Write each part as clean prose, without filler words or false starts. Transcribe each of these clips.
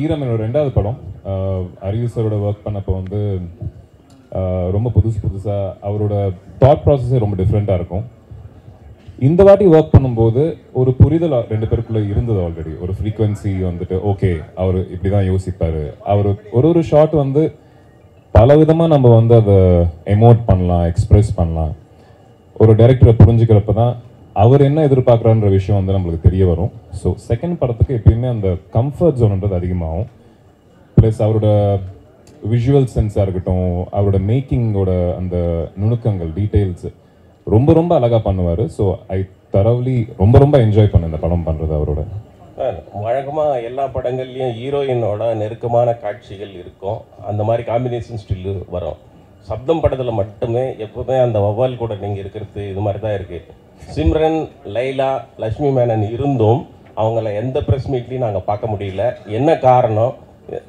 ஈரம் என்னோட ரெண்டாவது படம். அறிவு சாரோட ஒர்க் பண்ணப்போ வந்து ரொம்ப புதுசாக அவரோட தாட் ப்ராசஸே ரொம்ப டிஃப்ரெண்ட்டாக இருக்கும். இந்த வாட்டி ஒர்க் பண்ணும்போது ஒரு புரிதல் ரெண்டு பேருக்குள்ளே இருந்தது ஆல்ரெடி. ஒரு ஃப்ரீக்வன்சி வந்துட்டு ஓகே அவர் இப்படி தான் யோசிப்பார். அவர் ஒரு ஷாட் வந்து பல விதமாக நம்ம வந்து அதை எமோட் பண்ணலாம், எக்ஸ்ப்ரெஸ் பண்ணலாம். ஒரு டைரக்டரை புரிஞ்சுக்கிறப்ப தான் அவர் என்ன எதிர்பார்க்குறான்ற விஷயம் வந்து நம்மளுக்கு தெரிய வரும். ஸோ செகண்ட் படத்துக்கு எப்பயுமே அந்த கம்ஃபர்ட் ஜோன்ன்றது அதிகமாகும். ப்ளஸ் அவரோட விஷுவல் சென்ஸாக இருக்கட்டும், அவரோட மேக்கிங்கோட அந்த நுணுக்கங்கள், டீட்டெயில்ஸ் ரொம்ப ரொம்ப அழகாக பண்ணுவார். ஸோ ஐ தரவ்லி ரொம்ப என்ஜாய் பண்ணேன் இந்த படம் பண்ணுறது அவரோட. வழக்கமாக எல்லா படங்கள்லேயும் ஹீரோயினோட நெருக்கமான காட்சிகள் இருக்கும். அந்த மாதிரி காம்பினேஷன் ஸ்டில்லு வரும். சப்தம் படத்தில் மட்டுமே எப்போவுமே அந்த வவ்வால் கூட நீங்கள் இருக்கிறது இது மாதிரி தான் இருக்குது. சிம்ரன், லைலா, லக்ஷ்மி மேனன் இருந்தும் அவங்கள எந்த ப்ரெஸ் மீட்லையும் நாங்கள் பார்க்க முடியல. என்ன காரணம்?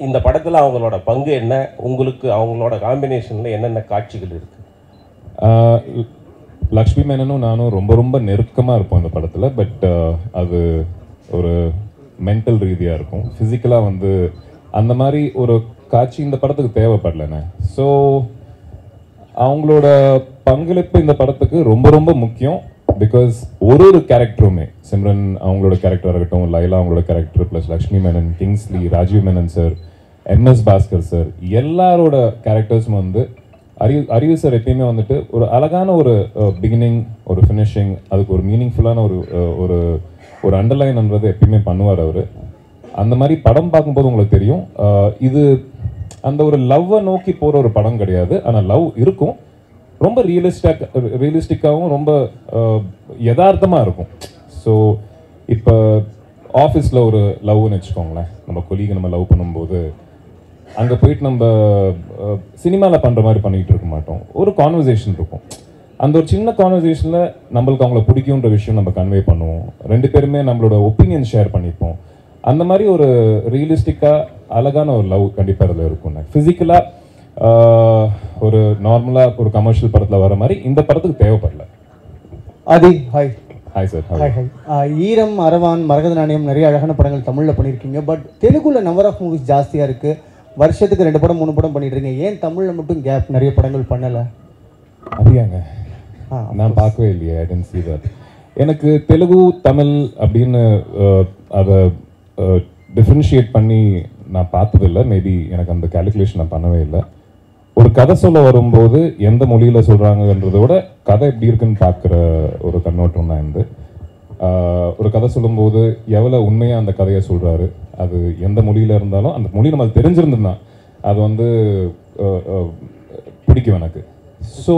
இந்த படத்தில் அவங்களோட பங்கு என்ன? உங்களுக்கு அவங்களோட காம்பினேஷனில் என்னென்ன காட்சிகள் இருக்குது? லக்ஷ்மி மேனனும் நானும் ரொம்ப நெருக்கமாக இருப்போம் இந்த படத்தில். பட் அது ஒரு மென்டல் ரீதியாக இருக்கும். ஃபிசிக்கலாக வந்து அந்த மாதிரி ஒரு காட்சி இந்த படத்துக்கு தேவைப்படலண்ணே. ஸோ அவங்களோட பங்களிப்பு இந்த படத்துக்கு ரொம்ப முக்கியம். பிகாஸ் ஒரு கேரக்டருமே, சிம்ரன் அவங்களோட கேரக்டராக இருக்கட்டும், லைலா அவங்களோட character, plus Lakshmi Menon, Kingsley, Rajiv Menon sir, MS Bhaskar sir, எல்லாரோட கேரக்டர்ஸும் வந்து அறிவு சார் எப்பயுமே வந்துட்டு ஒரு அழகான ஒரு பிகினிங், ஒரு ஃபினிஷிங், அதுக்கு ஒரு மீனிங்ஃபுல்லான ஒரு ஒரு அண்டர்லைன்ன்றது எப்பயுமே பண்ணுவார் அவர். அந்த மாதிரி படம் பார்க்கும்போது உங்களுக்கு தெரியும், இது அந்த ஒரு லவ்வை நோக்கி போகிற ஒரு படம் கிடையாது. ஆனால் லவ் இருக்கும், ரொம்ப ரியலிஸ்டிக்காகவும் ரொம்ப யதார்த்தமாக இருக்கும். ஸோ இப்போ ஆஃபீஸில் ஒரு லவ்னு வச்சுக்கோங்களேன், நம்ம கொலீகை நம்ம லவ் பண்ணும்போது அங்கே போயிட்டு நம்ம சினிமாவில் பண்ணுற மாதிரி பண்ணிகிட்டு இருக்க மாட்டோம். ஒரு கான்வர்சேஷன் இருக்கும். அந்த ஒரு சின்ன கான்வர்சேஷனில் நம்மளுக்கு அவங்கள பிடிக்குன்ற விஷயம் நம்ம கன்வே பண்ணுவோம். ரெண்டு பேருமே நம்மளோட ஒப்பீனியன் ஷேர் பண்ணிப்போம். அந்த மாதிரி ஒரு ரியலிஸ்டிக்காக அழகான ஒரு லவ் கண்டிப்பாக அதில் இருக்கும்ண்ணே. ஃபிசிக்கலாக ஒரு நார்மலாக ஒரு கமர்ஷியல் படத்தில் வர மாதிரி இந்த படத்துக்கு தேவைப்படல. ஆதி, ஹாய். Hi sir. ஹாய். ஈரம், அரவான், மரகத நாணயம் நிறைய அழகான படங்கள் தமிழில் பண்ணியிருக்கீங்க. பட் தெலுங்குல நம்பர் ஆஃப் மூவிஸ் ஜாஸ்தியாக இருக்குது. வருஷத்துக்கு 2 படம் 3 படம் பண்ணிட்டு இருக்கீங்க. ஏன் தமிழில் மட்டும் கேப், நிறைய படங்கள் பண்ணலை? அப்படியாங்க? நான் பார்க்கவே இல்லையே. ஐ டென்ட் சீ தட். எனக்கு தெலுங்கு, தமிழ் அப்படின்னு அதை டிஃப்ரென்ஷியேட் பண்ணி நான் பார்த்ததில்லை. மேபி எனக்கு அந்த கேல்குலேஷன் நான் பண்ணவே இல்லை. ஒரு கதை சொல்ல வரும்போது எந்த மொழியில் சொல்கிறாங்கன்றத விட கதை எப்படி இருக்குன்னு பார்க்குற ஒரு கண்ணோட்டம் தான் இருந்து. ஒரு கதை சொல்லும்போது எவ்வளோ உண்மையாக அந்த கதையை சொல்கிறாரு, அது எந்த மொழியில் இருந்தாலும் அந்த மொழி நம்மளுக்கு தெரிஞ்சிருந்ததுன்னா அது வந்து பிடிக்கும் எனக்கு. ஸோ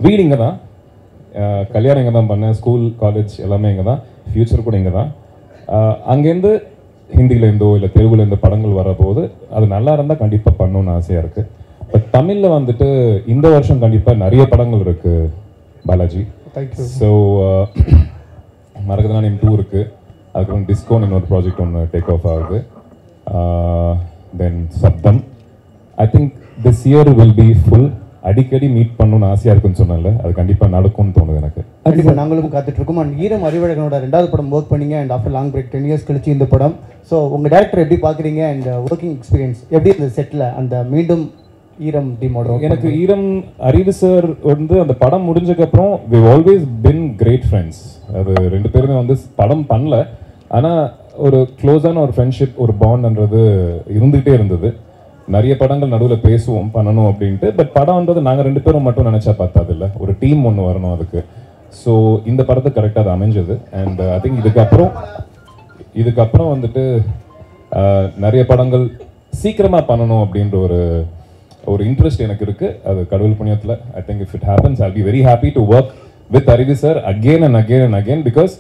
வீடு இங்கே தான், கல்யாணம் இங்கே தான் பண்ணேன், ஸ்கூல், காலேஜ் எல்லாமே இங்கே தான், ஃப்யூச்சர் கூட இங்கே தான். அங்கேருந்து ஹிந்திலேருந்தோ இல்லை தெலுங்குலேருந்து படங்கள் வரபோது அது நல்லா இருந்தால் கண்டிப்பாக பண்ணணும்னு ஆசையாக இருக்குது. பட் தமிழில் வந்துட்டு இந்த வருஷம் கண்டிப்பாக நிறைய படங்கள் இருக்குது பாலாஜி. ஸோ மரகத நாணயம் 2 இருக்குது, அதுக்கப்புறம் டிஸ்கோன் இன்னொரு ப்ராஜெக்ட் ஒன்று டேக் ஆஃப் ஆகுது. தென் சப்தம். I think this year will be full. அடிக்கடி மீட் பண்ணணும்னு ஆசையாக இருக்குன்னு சொன்னால அது கண்டிப்பாக நடக்கும்னு தோணுது எனக்கு. கண்டிப்பாக நாங்களும் காத்துட்டு இருக்கோம். அண்ட் ஈரம் அறிவழகனோட 2வது படம் ஒர்க் பண்ணீங்க. And after long break 10 years கழிச்சு இந்த படம். ஸோ உங்கள் டேரக்டர் எப்படி பார்க்குறீங்க? அண்ட் ஒர்க்கிங் எக்ஸ்பீரியன்ஸ் எப்படி இந்த செட்டில் அந்த மீண்டும் ஈரம் டீமோட? எனக்கு ஈரம் அறிவு சார் வந்து அந்த படம் முடிஞ்சதுக்கப்புறம் we always been great friends. அது 2 பேருமே வந்து படம் பண்ணல, ஆனால் ஒரு க்ளோஸான ஒரு ஃப்ரெண்ட்ஷிப், ஒரு பாண்ட்ன்றது இருந்துகிட்டே இருந்தது. நிறைய படங்கள் நடுவில் பேசுவோம் பண்ணணும் அப்படின்ட்டு. பட் படம்ன்றது நாங்கள் 2 பேரும் மட்டும் நினச்சா பார்த்தது இல்லை, ஒரு டீம் ஒன்று வரணும் அதுக்கு. ஸோ இந்த படத்துக்கு கரெக்டாக அது அமைஞ்சது. அண்ட் ஐ திங்க் இதுக்கப்புறம் வந்துட்டு நிறைய படங்கள் சீக்கிரமாக பண்ணணும் அப்படின்ற ஒரு இன்ட்ரெஸ்ட் எனக்கு இருக்குது. அது கடவுள் புண்ணியத்தில் I think if it happens I'll be very happy to work with Arivu sir again and again because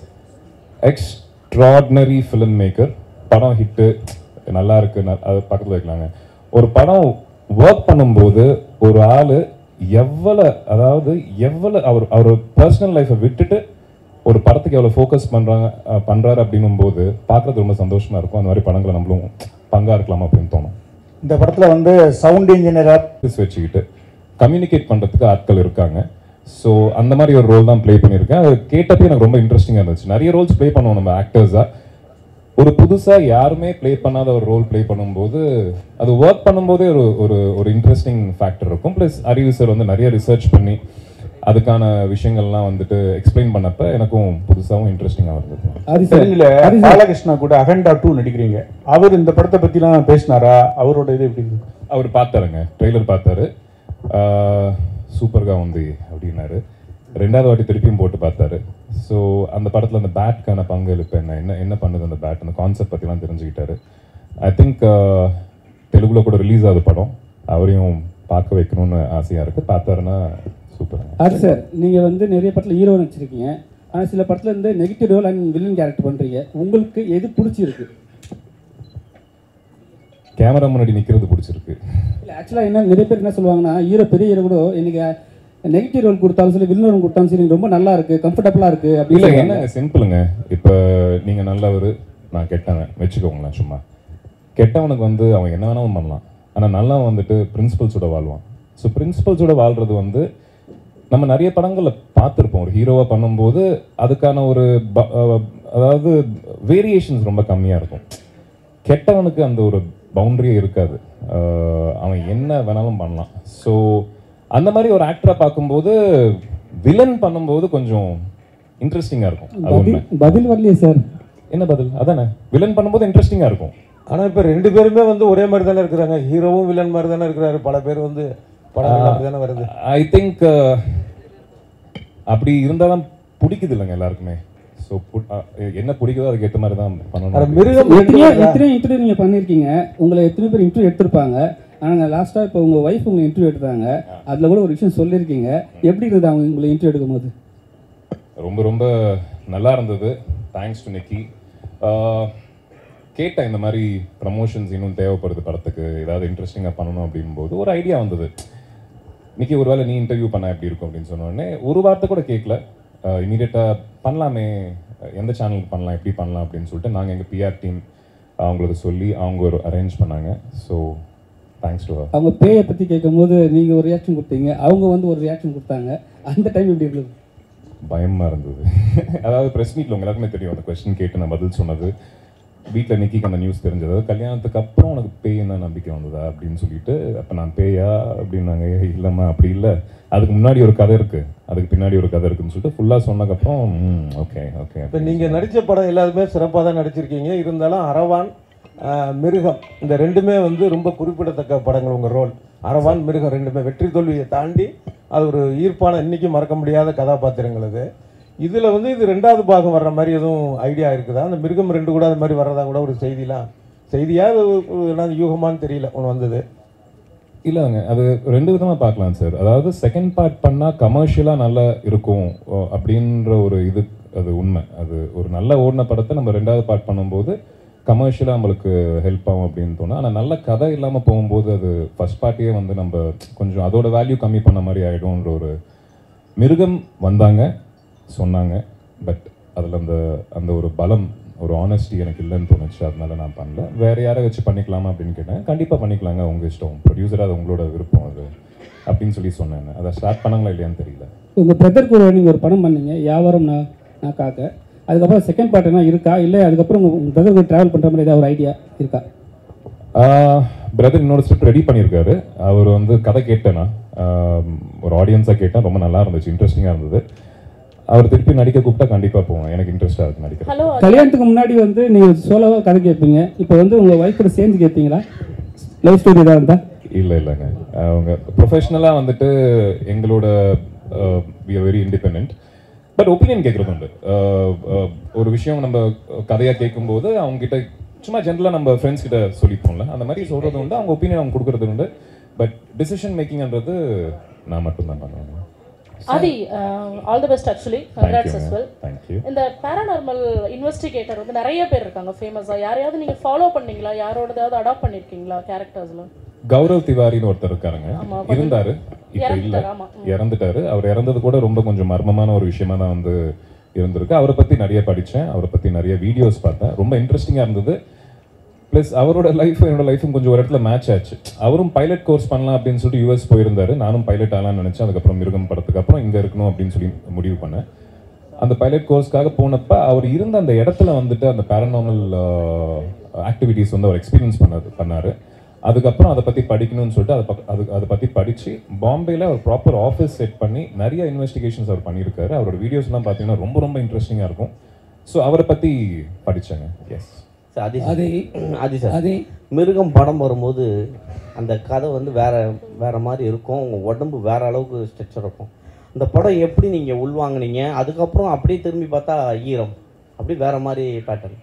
extraordinary film maker. படம் ஹிட்டு நல்லா இருக்கு, அது பக்கத்தில் வைக்கலாங்க. ஒரு படம் ஒர்க் பண்ணும்போது ஒரு ஆள் எவ்வளோ அவர் பர்சனல் லைஃப்பை விட்டுட்டு ஒரு படத்துக்கு எவ்வளோ ஃபோக்கஸ் பண்ணுறாரு அப்படின்னும் போது பார்க்குறது ரொம்ப சந்தோஷமாக இருக்கும். அந்த மாதிரி படங்களை நம்மளும் பங்காக இருக்கலாம் அப்படின்னு தோணும். இந்த படத்தில் வந்து சவுண்ட் இன்ஜினியராக வச்சுக்கிட்டு கம்யூனிகேட் பண்ணுறதுக்கு ஆட்கள் இருக்காங்க. ஸோ அந்த மாதிரி ஒரு ரோல் தான் ப்ளே பண்ணியிருக்கேன். அது கேட்டப்பே எனக்கு ரொம்ப இன்ட்ரெஸ்டிங்காக இருந்துச்சு. நிறைய ரோல்ஸ் ப்ளே பண்ணுவோம் நம்ம ஆக்டர்ஸாக. ஒரு புதுசாக யாருமே ப்ளே பண்ணாத ஒரு ரோல் ப்ளே பண்ணும்போது அது ஒர்க் பண்ணும்போதே ஒரு ஒரு ஒரு இன்ட்ரெஸ்டிங் ஃபேக்டர் இருக்கும். ப்ளஸ் அறிவு சார் வந்து நிறைய ரிசர்ச் பண்ணி அதுக்கான விஷயங்கள்லாம் வந்துட்டு எக்ஸ்பிளைன் பண்ணப்ப எனக்கும் புதுசாகவும் இன்ட்ரெஸ்டிங்காக இருந்தது. அது சரிங்கள பாலகிருஷ்ணா கூட அகண்டா 2 நடிக்கிறீங்க. அவர் இந்த படத்தை பற்றிலாம் பேசினாரா? அவரோட இது எப்படி இருக்கு? அவர் பார்த்தாருங்க, ட்ரெய்லர் பார்த்தாரு, சூப்பர்గా ఉంది அப்படின்னாரு. ரெண்டாவது வாட்டி திருப்பியும் போட்டு பார்த்தாரு. ஸோ அந்த படத்தில் அந்த பேட்கான பங்களிப்பு என்ன என்ன பண்ணுது அந்த பேட், அந்த கான்செப்ட் பற்றிலாம் தெரிஞ்சுக்கிட்டாரு. ஐ திங்க் தெலுங்குல கூட ரிலீஸ் ஆகுது படம், அவரையும் பார்க்க வைக்கணும்னு ஆசையாக இருக்குது. பார்த்தாருன்னா சூப்பர். அது சார் நீங்கள் வந்து நிறைய படத்தில் ஹீரோ நடிச்சிருக்கீங்க, ஆனால் சில படத்தில் வந்து negative role and villain character பண்ணுறீங்க. உங்களுக்கு எது பிடிச்சிருக்கு? கேமரா முன்னாடி நிற்கிறது பிடிச்சிருக்கு. இல்லை ஆக்சுவலாக என்ன நிறைய பேர் என்ன சொல்லுவாங்கன்னா, ஹீரோ பெரிய ஹீரோ கூட எனக்கு நெகட்டிவ் ரோல் கொடுத்தாலும் சரி வில்லன் ரோல் கொடுத்தாலும் சரி ரொம்ப நல்லா இருக்கு, கம்ஃபர்டபுளாக இருக்கு அப்படி. இல்லை என்னங்க சிம்பிளுங்க, இப்போ நீங்கள் நல்லவர் நான் கெட்டவன் வச்சுக்கோங்களேன். சும்மா கெட்டவனுக்கு வந்து அவன் என்ன வேணாலும் பண்ணலாம், ஆனால் நல்லவன் வந்துட்டு பிரின்சிபல்ஸோட வாழ்வான். ஸோ பிரின்சிபல்ஸோட வாழ்றது வந்து நம்ம நிறைய படங்களில் பார்த்துருப்போம். ஒரு ஹீரோவாக பண்ணும்போது அதுக்கான ஒரு அதாவது வேரியேஷன்ஸ் ரொம்ப கம்மியாக இருக்கும். கெட்டவனுக்கு அந்த ஒரு பவுண்டரியே இருக்காது, அவன் என்ன வேணாலும் பண்ணலாம். ஸோ அந்த மாதிரி ஒரு ஆக்டரை பார்க்கும்போது வில்லன் பண்ணும்போது கொஞ்சம் இன்ட்ரெஸ்டிங்காக இருக்கும். அது உண்மை. பதில் வரலையே சார். என்ன பதில்? அதானே வில்லன் பண்ணும்போது இன்ட்ரெஸ்டிங்காக இருக்கும். ஆனால் இப்போ 2 பேருமே வந்து ஒரே மாதிரி தானே இருக்கிறாங்க. ஹீரோவும் வில்லன் மாதிரி தானே இருக்கிறாரு. பல பேர் வந்து படம் தானே வருது. ஐ திங்க் அப்படி இருந்தால் தான் பிடிக்குது இல்லைங்க எல்லாருக்குமே. ஸோ என்ன பிடிக்குதோ அதுக்கு ஏற்ற மாதிரி தான் பண்ணணும். மிருகம் எத்தனை இன்டர்வியூ நீங்கள் பண்ணியிருக்கீங்க, உங்களை எத்தனை பேர் இன்டர்வியூ எடுத்திருப்பாங்க. ஆனால் லாஸ்ட்டாக இப்போ உங்கள் ஒய்ஃப் உங்களை இன்டர்வியூ எடுத்தாங்க, அதில் கூட ஒரு விஷயம் சொல்லியிருக்கீங்க. எப்படி இருந்தது அவங்க உங்களை இன்டர்வியூ எடுக்கும்போது? ரொம்ப ரொம்ப நல்லா இருந்தது. தேங்க்ஸ் டு நிக்கி. கேட்டேன் இந்த மாதிரி ப்ரமோஷன்ஸ் இன்னும் தேவைப்படுது படத்துக்கு, ஏதாவது இன்ட்ரெஸ்டிங்காக பண்ணணும் அப்படின்போது ஒரு ஐடியா வந்தது. நிக்கி ஒருவேளை நீ இன்டர்வியூ பண்ண எப்படி இருக்கும் அப்படின்னு சொன்னோடனே ஒரு வார்த்தை கூட கேட்கல, இமீடியட்டாக பண்ணலாமே, எந்த சேனலுக்கு பண்ணலாம், எப்படி பண்ணலாம் அப்படின்னு சொல்லிட்டு நாங்கள் எங்கள் பிஆர் டீம் அவங்களுக்கு சொல்லி அவங்க ஒரு அரேஞ்ச் பண்ணாங்க. So thanks to her. அவங்க பேயை பற்றி கேட்கும்போது நீங்கள் ஒரு ரியாக்ஷன் கொடுத்தீங்க, அவங்க வந்து ஒரு ரியாக்ஷன் கொடுத்தாங்க. அந்த டைம் எப்படி இருந்தது? பயமாக இருந்தது. அதாவது ப்ரெஸ் மீட்டில் உங்க எல்லாருக்குமே தெரியும், அந்த கொஸ்டின் கேட்டு நான் பதில் சொன்னது. வீட்டில் நிக்கிக்கு அந்த நியூஸ் தெரிஞ்சது. கல்யாணத்துக்கு அப்புறம் உனக்கு பேய் என்ன நம்பிக்கை வந்ததா அப்படின்னு சொல்லிட்டு, அப்போ நான் பேயா அப்படின்னாங்க. இல்லைம்மா அப்படி இல்லை, அதுக்கு முன்னாடி ஒரு கதை இருக்குது, அதுக்கு பின்னாடி ஒரு கதை இருக்குன்னு சொல்லிட்டு ஃபுல்லாக சொன்னதுக்கப்புறம் ஓகே ஓகே. இப்போ நீங்கள் நடித்த படம் எல்லாருமே சிறப்பாக தான் நடிச்சிருக்கீங்க. இருந்தாலும் அரவான், மிருகம் இந்த 2மே வந்து ரொம்ப குறிப்பிடத்தக்க படங்கள். உங்கள் ரோல் அரவான், மிருகம் 2மே வெற்றி தோல்வியை தாண்டி அது ஒரு ஈர்ப்பான இன்றைக்கும் மறக்க முடியாத கதாபாத்திரங்கள். அது இதில் வந்து இது 2வது பாகம் வர்ற மாதிரி எதுவும் ஐடியா இருக்குதா? அந்த மிருகம் 2 கூட அது மாதிரி வர்றதா கூட ஒரு செய்தியாக யூகமானு தெரியல ஒன்று வந்தது. இல்லைங்க, அது 2 விதமாக பார்க்கலாம் சார். அதாவது செகண்ட் பார்ட் பண்ணால் கமர்ஷியலாக நல்லா இருக்கும் அப்படின்ற ஒரு இது, அது உண்மை. அது ஒரு நல்ல ஓடின படத்தை நம்ம 2வது பார்ட் பண்ணும்போது கமர்ஷியலாக நம்மளுக்கு ஹெல்ப் ஆகும் அப்படின்னு தோணும். ஆனால் நல்ல கதை இல்லாமல் போகும்போது அது ஃபர்ஸ்ட் பார்ட்டியே வந்து நம்ம கொஞ்சம் அதோட வேல்யூ கம்மி பண்ண மாதிரி ஆகிடும்ன்ற ஒரு. மிருகம் வந்தாங்க சொன்னாங்க, பட் அதில் அந்த அந்த ஒரு பலம், ஒரு ஆனஸ்டி எனக்கு இல்லைன்னு தோணுச்சு. அதனால நான் பண்ணல. வேறு யாரை வச்சு பண்ணிக்கலாமா அப்படின்னு கேட்டேன். கண்டிப்பாக பண்ணிக்கலாங்க, உங்கள் இஷ்டம், ப்ரொடியூசராக அது உங்களோட விருப்பம் அது அப்படின்னு சொல்லி சொன்னேன். அதை ஸ்டார்ட் பண்ணாங்களா இல்லையான்னு தெரியல. உங்கள் பிரதர் கூட நீங்கள் ஒரு படம் பண்ணீங்க, வியாபாரம் நான் காக்க. அதுக்கப்புறம் செகண்ட் பார்ட் என்ன இருக்கா, இல்லை அதுக்கப்புறம் உங்கள் பிரதர் கூட ட்ராவல் பண்ணுற மாதிரி ஏதாவது ஒரு ஐடியா இருக்கா? பிரதர் இன்னொரு ஸ்கிரிப்ட் ரெடி பண்ணியிருக்காரு. அவர் வந்து கதை கேட்டேன்னா ஒரு ஆடியன்ஸாக கேட்டேன், ரொம்ப நல்லா இருந்துச்சு, இன்ட்ரெஸ்டிங்காக இருந்தது. அவர் திருப்பி நடிக்க கூப்பிட்டா கண்டிப்பாக போவேன், எனக்கு இன்ட்ரெஸ்டாக இருக்குது நடிக்க. கல்யாணத்துக்கு முன்னாடி வந்து நீங்கள் சோலோவாக கதை கேட்பீங்க, இப்போ வந்து உங்கள் ஒய்ஃப் கூட சேர்ந்து கேட்பீங்களா? லவ் ஸ்டோரி தான் இருந்தால்? இல்லைங்க, அவங்க ப்ரொஃபஷ்னலாக வந்துட்டு எங்களோட we are very independent. But opinion கேட்குறது உண்டு. ஒரு விஷயம் நம்ம கதையாக கேட்கும்போது அவங்ககிட்ட சும்மா ஜென்ரலாக நம்ம ஃப்ரெண்ட்ஸ் கிட்ட சொல்லிப்போம்ல, அந்த மாதிரி சொல்கிறது உண்டு. அவங்க ஒப்பீனியன் அவங்க கொடுக்குறது உண்டு. பட் டிசிஷன் மேக்கிங்ன்றது நான் மட்டும்தான் பண்ணுவேன். Adi, all the best actually. Congrats as well. Thank you. இந்த paranormal investigator வந்து நிறைய பேர் இருக்காங்க ஃபேமஸா. யாரையாவது நீங்க ஃபாலோ பண்ணீங்களா? யாரோடதாவது அடாப்ட் பண்ணிருக்கீங்களா கேரக்டர்ஸ்ல? கௌரவ் திவாரின்னு ஒருத்தர் இருக்காருங்க, இருந்தாரு, இப்போ இல்லை, இறந்துட்டாரு. அவர் இறந்தது கூட ரொம்ப கொஞ்சம் மர்மமான ஒரு விஷயமா தான் வந்து இருந்திருக்கு. அவரை பற்றி நிறைய படித்தேன், அவரை பற்றி நிறைய வீடியோஸ் பார்த்தேன், ரொம்ப இன்ட்ரெஸ்டிங்காக இருந்தது. ப்ளஸ் அவரோட லைஃப்பும் என்னோட லைஃப்பும் கொஞ்சம் ஒரு இடத்துல மேட்ச் ஆச்சு. அவரும் பைலட் கோர்ஸ் பண்ணலாம் அப்படின்னு சொல்லிட்டு யூஎஸ் போயிருந்தாரு, நானும் பைலட் ஆகலாம்னு நினச்சேன். அதுக்கப்புறம் மிருகம் படத்துக்கு அப்புறம் இங்கே இருக்கணும் அப்படின்னு சொல்லி முடிவு பண்ணேன். அந்த பைலட் கோர்ஸ்க்காக போனப்ப அவர் இருந்த அந்த இடத்துல வந்துட்டு அந்த பேரநார்மல் ஆக்டிவிட்டீஸ் வந்து அவர் எக்ஸ்பீரியன்ஸ் பண்ணாரு. அதுக்கப்புறம் அதை பற்றி படிக்கணும்னு சொல்லிட்டு அதை பற்றி படித்து பாம்பேயில் ஒரு ப்ராப்பர் ஆஃபீஸ் செட் பண்ணி நிறைய இன்வெஸ்டிகேஷன்ஸ் அவர் பண்ணியிருக்காரு. அவரோட வீடியோஸ்லாம் பார்த்தீங்கன்னா ரொம்ப ரொம்ப இன்ட்ரெஸ்டிங்காக இருக்கும். ஸோ அவரை பற்றி படித்தேங்க. எஸ் அது மிருகம் படம் வரும்போது அந்த கதை வந்து வேற மாதிரி இருக்கும். உங்கள் உடம்பு வேற அளவுக்கு ஸ்ட்ரெச்சர் இருக்கும். அந்த படம் எப்படி நீங்கள் உள்வாங்கினீங்க? அதுக்கப்புறம் அப்படியே திரும்பி பார்த்தா ஈரம் அப்படி வேற மாதிரி பேட்டர்ன்.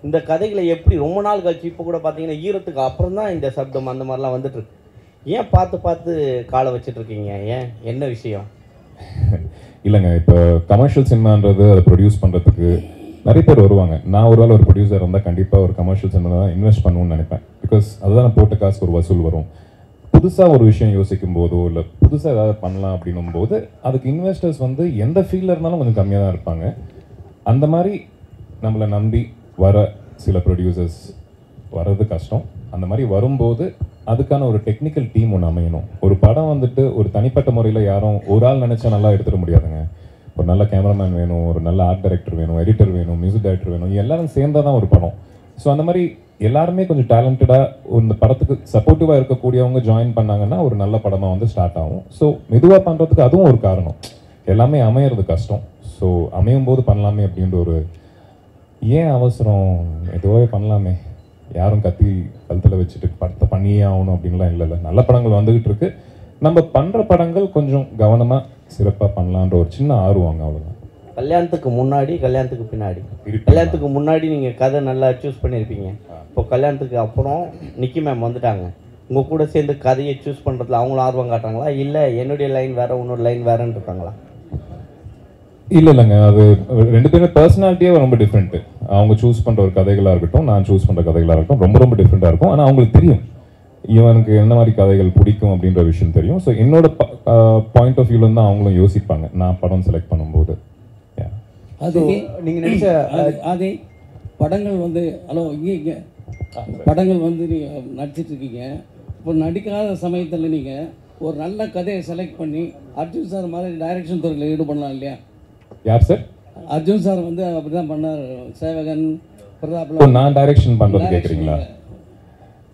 இந்த கதைகளை எப்படி ரொம்ப நாள் கழிச்சு இப்போ கூட பார்த்தீங்கன்னா ஈரத்துக்கு அப்புறம் தான் இந்த சப்தம் அந்த மாதிரிலாம் வந்துட்டுருக்கு. ஏன் பார்த்து காலை வச்சிட்ருக்கீங்க? ஏன் என்ன விஷயம்? இல்லைங்க, இப்போ கமர்ஷியல் சினிமான்றது அதை ப்ரொடியூஸ் பண்ணுறதுக்கு நிறைய பேர் வருவாங்க. நான் ஒரு வேளை ஒரு ப்ரொடியூசர் இருந்தால் கண்டிப்பாக ஒரு கமர்ஷியல் சினிமா தான் இன்வெஸ்ட் பண்ணணும்னு நினைப்பேன். பிகாஸ் அதுதான் போட்ட காசுக்கு ஒரு வசூல் வரும். புதுசாக ஒரு விஷயம் யோசிக்கும் போதோ இல்லை புதுசாக ஏதாவது பண்ணலாம் அப்படின்னும் போது அதுக்கு இன்வெஸ்டர்ஸ் வந்து எந்த ஃபீல்டில் இருந்தாலும் கொஞ்சம் கம்மியாக தான் இருப்பாங்க. அந்த மாதிரி நம்மளை நம்பி வர சில ப்ரொடியூசர்ஸ் வர்றது கஷ்டம். அந்த மாதிரி வரும்போது அதுக்கான ஒரு டெக்னிக்கல் டீம் ஒன்று அமையணும். ஒரு படம் வந்துட்டு ஒரு தனிப்பட்ட முறையில் யாரும் ஒரு ஆள் நினச்சா நல்லா எடுத்துட முடியாதுங்க. ஒரு நல்ல கேமராமேன் வேணும், ஒரு நல்ல ஆர்ட் டைரக்டர் வேணும், எடிட்டர் வேணும், மியூசிக் டைரக்டர் வேணும். எல்லாரும் சேர்ந்தால் தான் ஒரு படம். ஸோ அந்த மாதிரி எல்லாருமே கொஞ்சம் டேலண்டடாக இந்த படத்துக்கு சப்போர்ட்டிவாக இருக்கக்கூடியவங்க ஜாயின் பண்ணாங்கன்னா ஒரு நல்ல படமாக வந்து ஸ்டார்ட் ஆகும். ஸோ மெதுவாக பண்ணுறதுக்கு அதுவும் ஒரு காரணம். எல்லாமே அமையிறது கஷ்டம். ஸோ அமையும் போது பண்ணலாமே அப்படின்ற ஒரு ஏன் அவசரம், எதுவாகவே பண்ணலாமே, யாரும் கத்தி கழுத்தில் வச்சுட்டு படத்தை பண்ணியே ஆகணும் அப்படின்லாம் இல்லைல்ல. நல்ல படங்கள் வந்துகிட்டு இருக்கு. நம்ம பண்ணுற படங்கள் கொஞ்சம் கவனமாக சிறப்பாக பண்ணலான்ற ஒரு சின்ன ஆர்வங்க, அவ்வளோதான். கல்யாணத்துக்கு முன்னாடி கல்யாணத்துக்கு பின்னாடி. கல்யாணத்துக்கு முன்னாடி நீங்கள் கதை நல்லா சூஸ் பண்ணியிருப்பீங்க. இப்போ கல்யாணத்துக்கு அப்புறம் நிக்கி மேம் வந்துட்டாங்க. உங்கள் கூட சேர்ந்து கதையை சூஸ் பண்ணுறதுல அவங்களும் ஆர்வம் காட்டுறாங்களா, இல்லை என்னுடைய லைன் வேறு உன்னோட லைன் வேறுன்னு இருக்காங்களா? இல்லைங்க, அது ரெண்டு பேருமே பர்சனாலிட்டியே ரொம்ப டிஃப்ரெண்ட்டு. அவங்க சூஸ் பண்ணுற ஒரு கதைகளாக இருக்கட்டும், நான் சூஸ் பண்ணுற கதைகளாக இருக்கட்டும், ரொம்ப ரொம்ப டிஃப்ரெண்ட்டாக இருக்கும். ஆனால் அவங்களுக்கு தெரியும் இவனுக்கு என்ன மாதிரி கதைகள் பிடிக்கும் அப்படின்ற விஷயம் தெரியும். ஸோ என்னோட பாயிண்ட் ஆஃப் வியூலேருந்து தான் அவங்களும் யோசிப்பாங்க நான் படம் செலக்ட் பண்ணும்போது. அது நீங்கள் நினச்ச அதே படங்கள் வந்து இங்கே படங்கள் வந்து நீங்கள் நடிச்சிட்ருக்கீங்க. இப்போ நடிக்காத சமயத்தில் நீங்கள் ஒரு நல்ல கதையை செலக்ட் பண்ணி அர்ஜுன் சார் மாதிரி டைரக்ஷன் துறையில் ஈடுபடலாம் இல்லையா? யார் சார்? அர்ஜுன் சார் வந்து அப்படி தான் பண்ணார். சேவகன், பிரதாப்லாம். நான் டைரக்ஷன் பண்ணுறது கேட்குறீங்களா?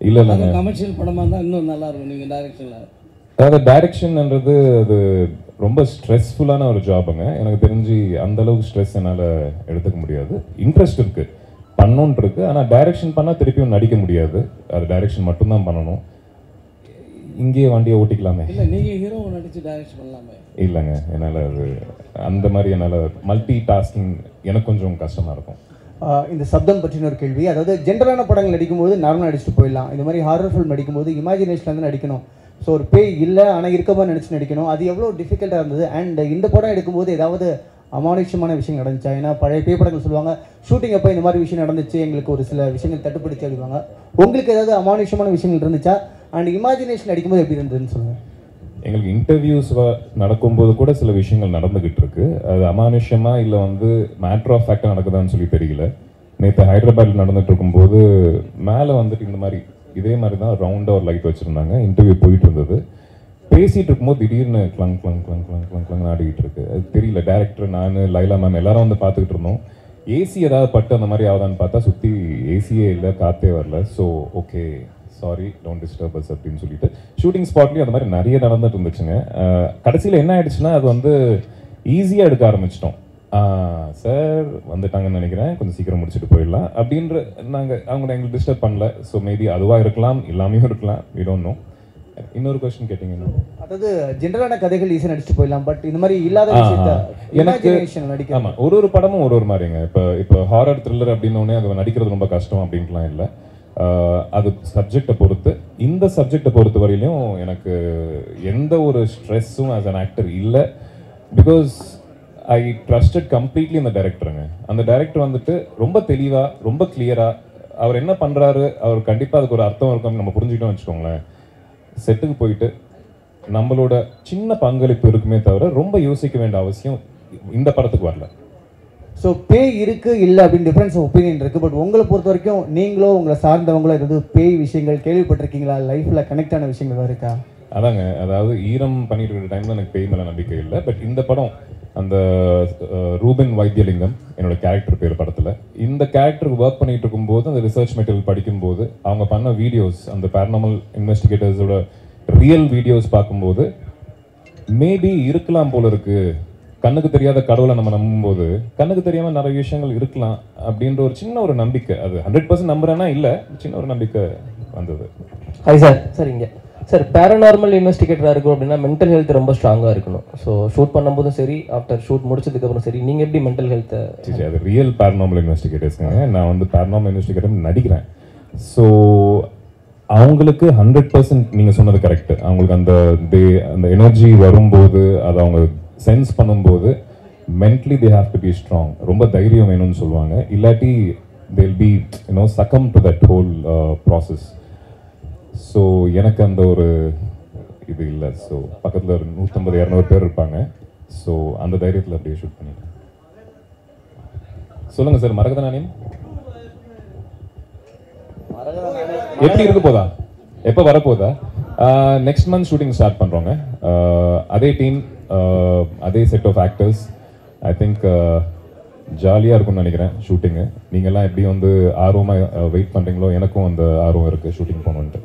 இல்லை இல்லைங்க, கமர்ஷியல் படமாக இருந்தால் இன்னும் நல்லாயிருக்கும் நீங்கள் டைரக்ஷனில். அதாவது டைரக்ஷன்ன்றது அது ரொம்ப ஸ்ட்ரெஸ்ஃபுல்லான ஒரு ஜாபுங்க. எனக்கு தெரிஞ்சு அந்தளவுக்கு ஸ்ட்ரெஸ் என்னால் எடுத்துக்க முடியாது. இன்ட்ரெஸ்ட் இருக்குது, பண்ணணுன்ட்டு இருக்குது. ஆனால் டைரக்ஷன் பண்ணால் திருப்பியும் நடிக்க முடியாது. அது டைரக்ஷன் மட்டும்தான் பண்ணணும். இங்கேயே வண்டியை ஓட்டிக்கலாமே. இல்லை நீங்கள் ஹீரோவை நடித்து டைரக்ஷன் பண்ணலாமே. இல்லைங்க, என்னால் அது அந்த மாதிரி என்னால் மல்டி டாஸ்கிங் எனக்கு கொஞ்சம் கஷ்டமாக இருக்கும். இந்த சப்தம் பற்றின ஒரு கேள்வி. அதாவது ஜென்ரலான படங்கள் நடிக்கும்போது நார்மலாக நடிச்சுட்டு போயிடலாம். இந்த மாதிரி ஹாரர் ஃபில்ம் நடிக்கும்போது இமேஜினேஷனில் வந்து நடிக்கணும். ஸோ ஒரு பேய் இல்லை ஆனால் இருக்க மாதிரி நினச்சி நடிக்கணும். அது எவ்வளோ டிஃபிகல்ட்டாக இருந்தது? அண்ட் இந்த படம் எடுக்கும்போது ஏதாவது அமானுஷ்யமான விஷயம் நடந்துச்சா? ஏன்னா பழைய பேய் படங்கள் சொல்லுவாங்க ஷூட்டிங் அப்போ இந்த மாதிரி விஷயம் நடந்துச்சு, எங்களுக்கு ஒரு சில விஷயங்கள் தட்டுப்படுத்தி அப்படிவாங்க. உங்களுக்கு ஏதாவது அமானுஷ்யமான விஷயங்கள் இருந்துச்சா? அண்ட் இமேஜினேஷன் அடிக்கும்போது எப்படி இருந்ததுன்னு சொல்லுங்கள். எங்களுக்கு இன்டர்வியூஸ் நடக்கும்போது கூட சில விஷயங்கள் நடந்துக்கிட்டு இருக்கு. அது அமானுஷ்யமா இல்லை வந்து மேட்ரு ஆஃப் ஃபேக்டாக நடக்குதான்னு சொல்லி தெரியல. நேற்று ஹைதராபாத்தில் நடந்துட்டு இருக்கும்போது மேலே வந்துட்டு இந்த மாதிரி இதே மாதிரி தான் ரவுண்டாக ஒரு லைட் வச்சுருந்தாங்க. இன்டர்வியூ போயிட்டு இருந்தது. பேசிகிட்டு இருக்கும்போது திடீர்னு கிளங் கிளங் கிளங் கிளங் கிளங் கிளங் ஆடிக்கிட்டு இருக்கு. அது தெரியல. டேரக்டர், நான், லைலா மேம் எல்லாரும் வந்து பார்த்துக்கிட்டு இருந்தோம். ஏசி ஏதாவது பட்டு அந்த மாதிரி ஆகுதான்னு பார்த்தா சுற்றி ஏசியே இல்லை, காற்றே வரல. So okay, sorry, don't disturb us அப்படின்னு சொல்லிட்டு ஷூட்டிங் ஸ்பாட்லேயும் அந்த மாதிரி நிறைய நடந்துட்டு இருந்துச்சுங்க. கடைசியில் என்ன ஆயிடுச்சுன்னா அது வந்து ஈஸியாக எடுக்க ஆரம்பிச்சிட்டோம். சார் வந்துட்டாங்கன்னு நினைக்கிறேன், கொஞ்சம் சீக்கிரம் முடிச்சுட்டு போயிடலாம் அப்படின்ற அவங்க எங்களுக்கு டிஸ்டர்ப் பண்ணல. ஸோ மேபி அதுவாக இருக்கலாம், இல்லாமையும் இருக்கலாம், வி டோன்ட் நோ. இன்னொரு கொஸ்டின் கேட்டீங்கன்னா, அதாவது ஜென்ரலான கதைகள் ஈஸியாக நடிச்சுட்டு போயிடலாம், பட் இந்த மாதிரி இல்லாத விஷயத்தை எனக்கு ஆமாம், ஒரு படமும் ஒரு மாதிரிங்க. இப்போ ஹாரர் த்ரில்லர் அப்படின்னோடனே அது நடிக்கிறது ரொம்ப கஷ்டம் அப்படின்ட்டுலாம் இல்லை. அது சப்ஜெக்டை பொறுத்து. இந்த சப்ஜெக்டை பொறுத்த வரையிலையும் எனக்கு எந்த ஒரு ஸ்ட்ரெஸ்ஸும் ஆஸ் அன் ஆக்டர் இல்லை. பிகாஸ் ஐ ட்ரஸ்டட் கம்ப்ளீட்லி இந்த டைரக்டருங்க. அந்த டைரக்டர் வந்துட்டு ரொம்ப தெளிவாக, ரொம்ப கிளியராக அவர் என்ன பண்ணுறாரு, அவர் கண்டிப்பாக அதுக்கு ஒரு அர்த்தம் இருக்கும்னு நம்ம புரிஞ்சுக்கிட்டோம்னு வச்சுக்கோங்களேன். செட்டுக்கு போயிட்டு நம்மளோட சின்ன பங்களிப்பு இருக்குமே தவிர ரொம்ப யோசிக்க வேண்டிய அவசியம் இந்த படத்துக்கு வரல. ஸோ பேய் இருக்குது இல்லை அப்படின்னு டிஃப்ரென்ஸ் ஆஃப் ஒப்பீனியன் இருக்குது. பட் உங்களை பொறுத்த வரைக்கும் நீங்களோ உங்களை சார்ந்தவங்களோ ஏதாவது பேய் விஷயங்கள் கேள்விப்பட்டிருக்கீங்களா? லைஃப்பில் கனெக்ட் ஆன விஷயங்கள் இருக்கா? அதாங்க, அதாவது ஈரம் பண்ணிட்டு இருக்கிற டைம்ல எனக்கு பேய் மேலே நம்பிக்கை இல்லை. பட் இந்த படம் அந்த ரூபின் வைத்தியலிங்கம் என்னோட கேரக்டர் பேர் படத்தில், இந்த கேரக்டருக்கு ஒர்க் பண்ணிட்டு இருக்கும்போது அந்த ரிசர்ச் மெட்டீரியல் படிக்கும்போது அவங்க பண்ண வீடியோஸ், அந்த பேரனாமல் இன்வெஸ்டிகேட்டர்ஸோட ரியல் வீடியோஸ் பார்க்கும்போது மேபி இருக்கலாம் போல இருக்கு, கண்ணுக்கு தெரியாத கடவுளை நம்ம நம்பும்போது கண்ணுக்கு தெரியாமல் நிறைய விஷயங்கள் இருக்கலாம் அப்படின்ற ஒரு சின்ன ஒரு நம்பிக்கை, அது 100% நம்புறேன்னா இல்லை, சின்ன ஒரு நம்பிக்கை வந்தது. Hi sir. சார் இங்கே சார் பேரநார்மல் இன்வெஸ்டிகேட்டராக இருக்கும் அப்படின்னா மென்டல் ஹெல்த் ரொம்ப ஸ்ட்ராங்காக இருக்கணும். ஸோ ஷூட் பண்ணும்போதும் சரி, ஆஃப்டர் ஷூட் முடிச்சதுக்கப்புறம் சரி, நீங்கள் எப்படி மென்டல் ஹெல்த்தை? சரி, அது ரியல் பேரநார்மல் இன்வெஸ்டிகேட்டர்ஸ்ங்க. நான் வந்து பேரநார்மல் இன்வெஸ்டிகேட்டர் நடிக்கிறேன். ஸோ அவங்களுக்கு 100% நீங்கள் சொன்னது கரெக்டு. அவங்களுக்கு அந்த எனர்ஜி வரும்போது, அதை அவங்க சென்ஸ் பண்ணும்போது mentally they have to be strong. ரொம்ப தைரியம் வேணும்னு சொல்லுவாங்க, இல்லாட்டி they'll be succumb to that whole process. So எனக்கு அந்த ஒரு இது இல்லை. ஸோ பக்கத்தில் ஒரு 150-200 பேர் இருப்பாங்க. ஸோ அந்த தைரியத்தில் அப்படியே ஷூட் பண்ணிட்டேன். சொல்லுங்க சார். மரகத நாணயம் எப்படி இருக்க போதா, எப்போ வரப்போதா? நெக்ஸ்ட் மந்த் ஷூட்டிங் ஸ்டார்ட் பண்ணுறோங்க. அதே டீம், அதே set of actors. I think ஜாலியாக இருக்கும்னு நினைக்கிறேன் ஷூட்டிங்கு. நீங்கள்லாம் எப்படி வந்து ஆர்வமாக வெயிட் பண்ணுறீங்களோ, எனக்கும் அந்த ஆர்வம் இருக்குது ஷூட்டிங் போகணுன்ட்டு.